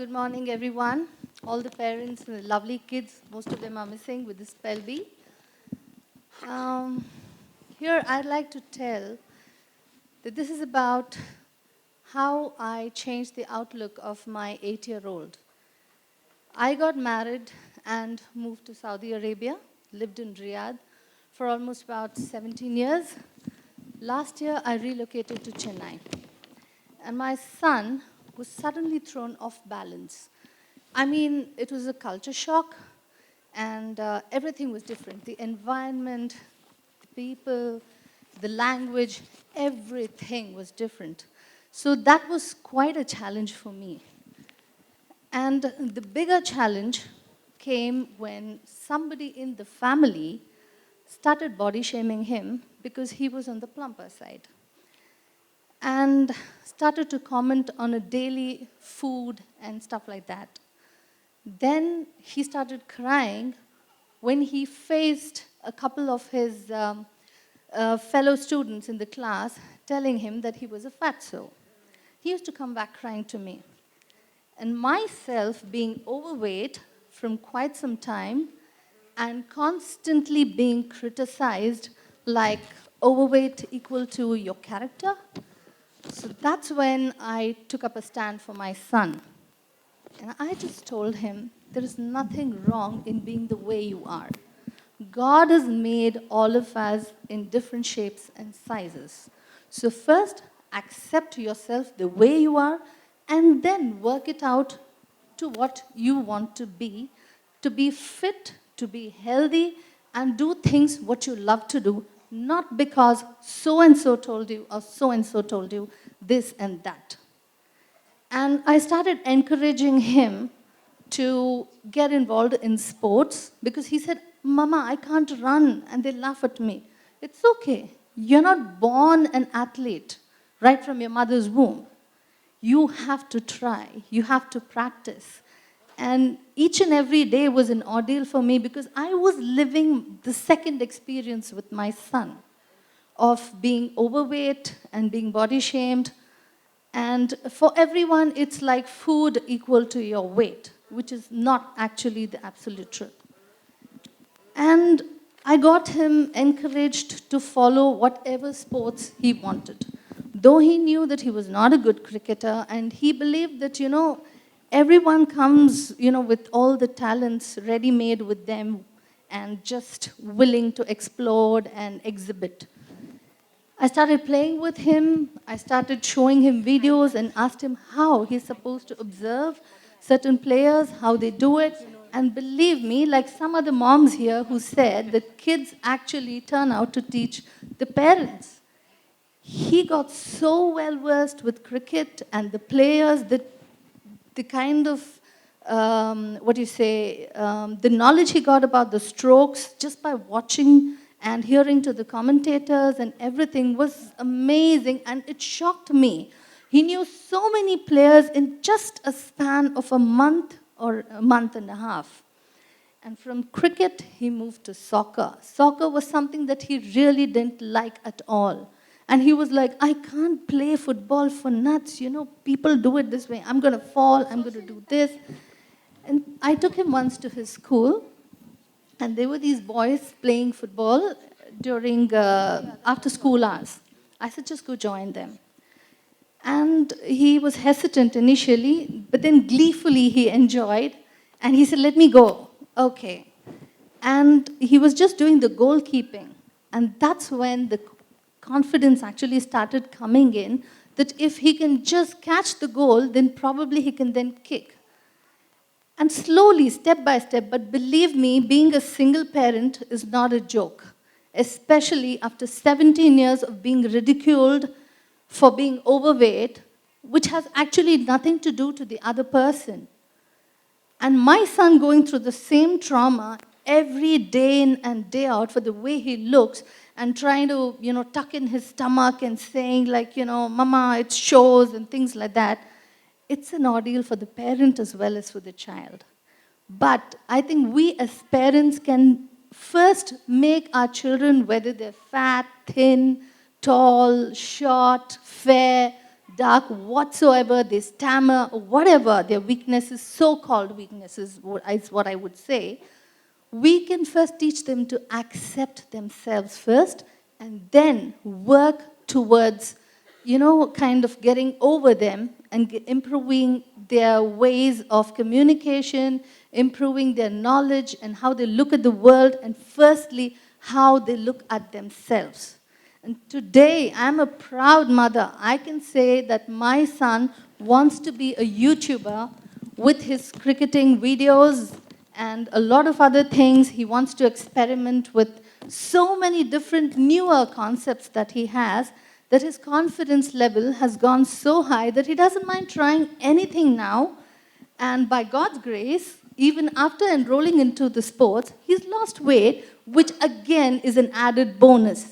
Good morning, everyone. All the parents and the lovely kids, most of them are missing with this spell bee. Um, Here, I'd like to tell that this is about how I changed the outlook of my 8-year-old. I got married and moved to Saudi Arabia, lived in Riyadh for almost about 17 years. Last year, I relocated to Chennai. And my son was suddenly thrown off balance. I mean, it was a culture shock, and everything was different. The environment, the people, the language, everything was different. So that was quite a challenge for me. And the bigger challenge came when somebody in the family started body shaming him because he was on the plumper side and started to comment on a daily food and stuff like that. Then he started crying when he faced a couple of his fellow students in the class telling him that he was a fatso. He used to come back crying to me. And myself being overweight from quite some time and constantly being criticized like overweight equal to your character. So that's when I took up a stand for my son. And I just told him, there is nothing wrong in being the way you are. God has made all of us in different shapes and sizes. So first, accept yourself the way you are, and then work it out to what you want to be fit, to be healthy, and do things what you love to do, not because so-and-so told you or so-and-so told you this and that. And I started encouraging him to get involved in sports because he said, Mama, I can't run, and they laugh at me. It's okay. You're not born an athlete right from your mother's womb. You have to try, you have to practice. And each and every day was an ordeal for me because I was living the second experience with my son of being overweight and being body shamed. And for everyone, it's like food equal to your weight, which is not actually the absolute truth. And I got him encouraged to follow whatever sports he wanted. Though he knew that he was not a good cricketer, and he believed that, everyone comes, with all the talents ready-made with them and just willing to explode and exhibit. I started playing with him. I started showing him videos and asked him how he's supposed to observe certain players, how they do it. And believe me, like some of the moms here who said that kids actually turn out to teach the parents. He got so well versed with cricket and the players that the kind of, the knowledge he got about the strokes just by watching and hearing to the commentators and everything was amazing, and it shocked me. He knew so many players in just a span of a month or a month and a half. And from cricket, he moved to soccer. Soccer was something that he really didn't like at all. And he was like, I can't play football for nuts. People do it this way. I'm going to fall. I'm going to do this. And I took him once to his school. And there were these boys playing football during after school hours. I said, just go join them. And he was hesitant initially, but then gleefully he enjoyed. And he said, let me go. Okay. And he was just doing the goalkeeping. And that's when the confidence actually started coming in, that if he can just catch the goal, then probably he can then kick. And slowly, step by step, but believe me, being a single parent is not a joke, especially after 17 years of being ridiculed for being overweight, which has actually nothing to do to the other person. And my son going through the same trauma every day in and day out for the way he looks and trying to, tuck in his stomach and saying like, Mama, it shows and things like that. It's an ordeal for the parent as well as for the child. But I think we as parents can first make our children, whether they're fat, thin, tall, short, fair, dark whatsoever, they stammer, or whatever their weaknesses, so-called weaknesses, is what I would say, we can first teach them to accept themselves first and then work towards, kind of getting over them and improving their ways of communication, improving their knowledge and how they look at the world, and firstly, how they look at themselves. And today, I'm a proud mother. I can say that my son wants to be a YouTuber with his cricketing videos and a lot of other things. He wants to experiment with so many different newer concepts that he has, that his confidence level has gone so high that he doesn't mind trying anything now. And by God's grace, even after enrolling into the sports, he's lost weight, which again is an added bonus.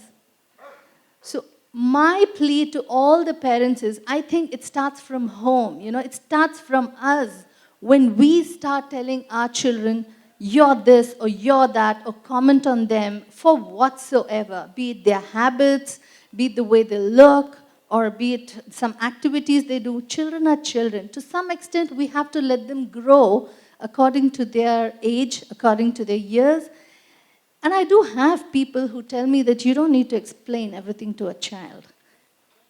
So my plea to all the parents is, I think it starts from home. It starts from us when we start telling our children, you're this or you're that, or comment on them for whatsoever, be it their habits, be it the way they look, or be it some activities they do. Children are children. To some extent, we have to let them grow according to their age, according to their years. And I do have people who tell me that you don't need to explain everything to a child.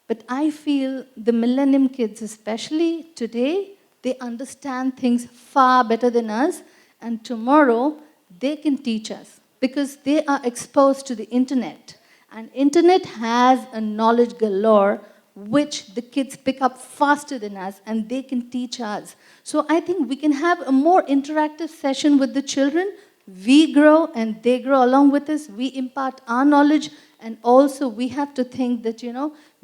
But I feel the millennium kids, especially today, they understand things far better than us. And tomorrow, they can teach us because they are exposed to the internet. And internet has a knowledge galore which the kids pick up faster than us, and they can teach us. So I think we can have a more interactive session with the children. We grow and they grow along with us. We impart our knowledge, and also we have to think that,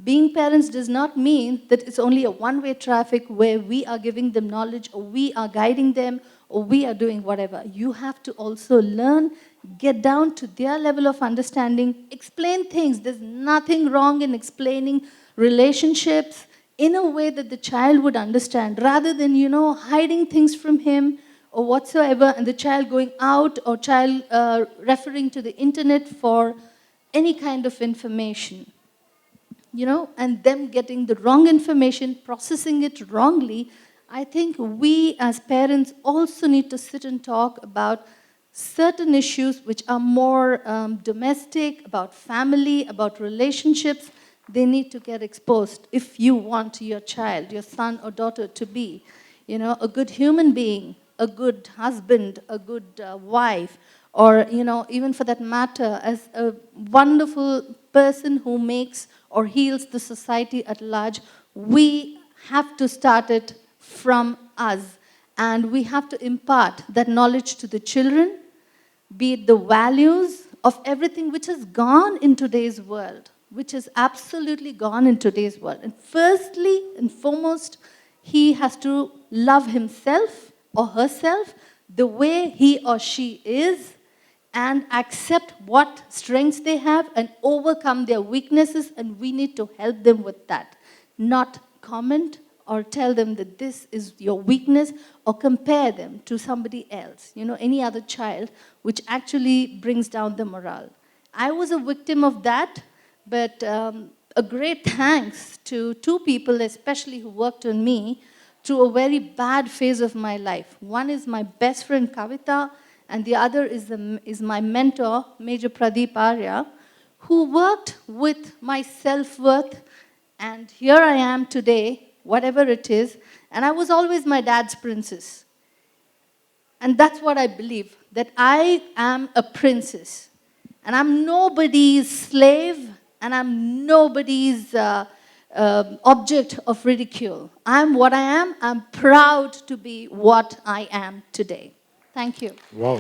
being parents does not mean that it's only a one-way traffic where we are giving them knowledge or we are guiding them or we are doing whatever. You have to also learn, get down to their level of understanding, explain things. There's nothing wrong in explaining relationships in a way that the child would understand, rather than, hiding things from him or whatsoever, and the child going out or child referring to the internet for any kind of information, and them getting the wrong information, processing it wrongly. I think we as parents also need to sit and talk about certain issues which are more domestic, about family, about relationships. They need to get exposed if you want your child, your son or daughter to be, a good human being, a good husband, a good wife, or, even for that matter, as a wonderful person who makes or heals the society at large. We have to start it from us, and we have to impart that knowledge to the children, be it the values of everything which has gone in today's world, which has absolutely gone in today's world. And firstly and foremost, he has to love himself or herself the way he or she is, and accept what strengths they have and overcome their weaknesses, and we need to help them with that. Not comment or tell them that this is your weakness, or compare them to somebody else, any other child, which actually brings down the morale. I was a victim of that, but a great thanks to two people especially who worked on me through a very bad phase of my life. One is my best friend Kavita, and the other is my mentor, Major Pradeep Arya, who worked with my self-worth. And here I am today, whatever it is, and I was always my dad's princess. And that's what I believe, that I am a princess. And I'm nobody's slave, and I'm nobody's object of ridicule. I'm what I am. I'm proud to be what I am today. Thank you. Wow.